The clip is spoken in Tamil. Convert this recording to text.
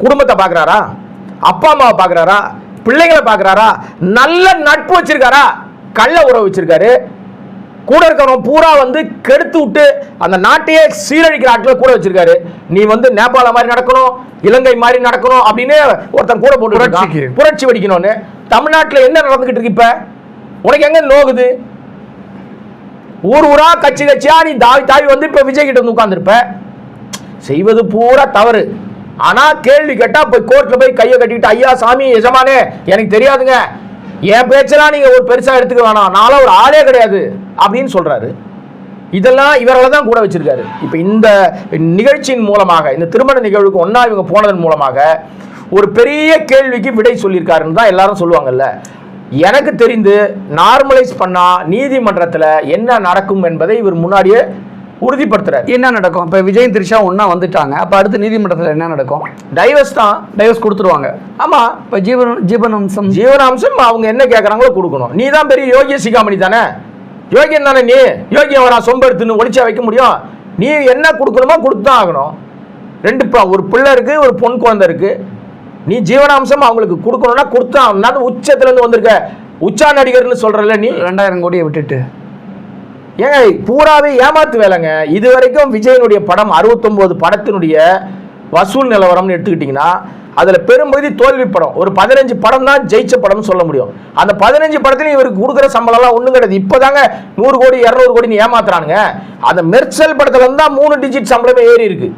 குடும்பத்தை பார்க்குறாரா, அப்பா அம்மாவை பார்க்குறாரா, பிள்ளைங்களை பார்க்குறாரா, நல்ல நட்பு வச்சிருக்காரா, கள்ள உறவு வச்சிருக்காரு, கூட இருக்கிறவன் பூரா வந்து கெடுத்து விட்டு அந்த நாட்டையே சீரழிக்கிற ஆட்களை கூட வச்சிருக்காரு. நீ வந்து நேபாள மாதிரி நடக்கணும், இலங்கை மாதிரி நடக்கணும் அப்படின்னு ஒருத்தன் கூட போட்டு புரட்சி வெடிக்கணும்னு. தமிழ்நாட்டில் என்ன நடந்துகிட்டு இருக்கு இப்ப? உனக்கு எங்க நோகுது? ஊர் ஊரா கட்சி கட்சியா நீ தாவி தாவி வந்து இப்ப விஜய் கிட்ட வந்து உட்கார்ந்துருப்ப. செய்வது பூரா தவறு. ஆனா கேள்வி கேட்டா போய் கோர்ட்ல போய் கையை கட்டிக்கிட்டு, ஐயா சாமி எஜமானே எனக்கு தெரியாதுங்க, என் பேச்செல்லாம் நீங்க ஒரு பெருசா எடுத்துக்க வேணாம், நாள ஒரு ஆளே கிடையாது அப்படின்னு சொல்றாரு. இதெல்லாம் இவர்களை தான் கூட வச்சிருக்காரு. இப்ப இந்த நிகழ்ச்சியின் மூலமாக, இந்த திருமண நிகழ்வுக்கு ஒன்னா இவங்க போனதன் மூலமாக ஒரு பெரிய கேள்விக்கு விடை சொல்லியிருக்காருன்னு தான் எல்லாரும் சொல்லுவாங்கல்ல. எனக்கு தெரிந்து நார்மலைஸ் பண்ணா நீதிமன்றத்தில் என்ன நடக்கும் என்பதை இவர் முன்னாடியே உறுதிப்படுத்துறாரு. என்ன நடக்கும்? இப்போ விஜய் திரிஷா ஒன்றா வந்துட்டாங்க, அப்போ அடுத்து நீதிமன்றத்தில் என்ன நடக்கும்? டைவர்ஸ் தான், டைவர்ஸ் கொடுத்துருவாங்க. ஆமாம், இப்போ ஜீவனாம்சம் அவங்க என்ன கேட்குறாங்களோ கொடுக்கணும். நீ தான் பெரிய யோகிய சிகாமணி தானே, யோகியன் தானே நீ, யோகியம் வரா சொம்பெடுத்துன்னு ஒளிச்சா வைக்க முடியும்? நீ என்ன கொடுக்கணுமோ கொடுத்து தான் ஆகணும். ஒரு பிள்ளை இருக்கு, ஒரு பொன் குழந்தை இருக்கு, நீ ஜீவனாம்சம் அவங்களுக்கு கொடுக்கணும்னா கொடுத்தா. உச்சத்துல இருந்து வந்திருக்க உச்சா நடிகர்னு சொல்றல நீ, 2000 கோடியை விட்டுட்டு ஏங்க பூராவே ஏமாத்து வேலைங்க. இது வரைக்கும் விஜயனுடைய படம் 69 படத்தினுடைய வசூல் நிலவரம்னு எடுத்துக்கிட்டீங்கன்னா அதுல பெரும்பகுதி தோல்வி படம். ஒரு 15 படம் தான் ஜெயிச்ச படம்னு சொல்ல முடியும். அந்த 15 படத்துலையும் இவருக்கு கொடுக்குற சம்பளம் எல்லாம் ஒண்ணும் கிடையாது. இப்பதாங்க 100 கோடி 200 கோடின்னு ஏமாத்துறானுங்க. அந்த மெர்சல் படத்துல இருந்தா 3 டிஜிட் சம்பளமே ஏறி இருக்கு.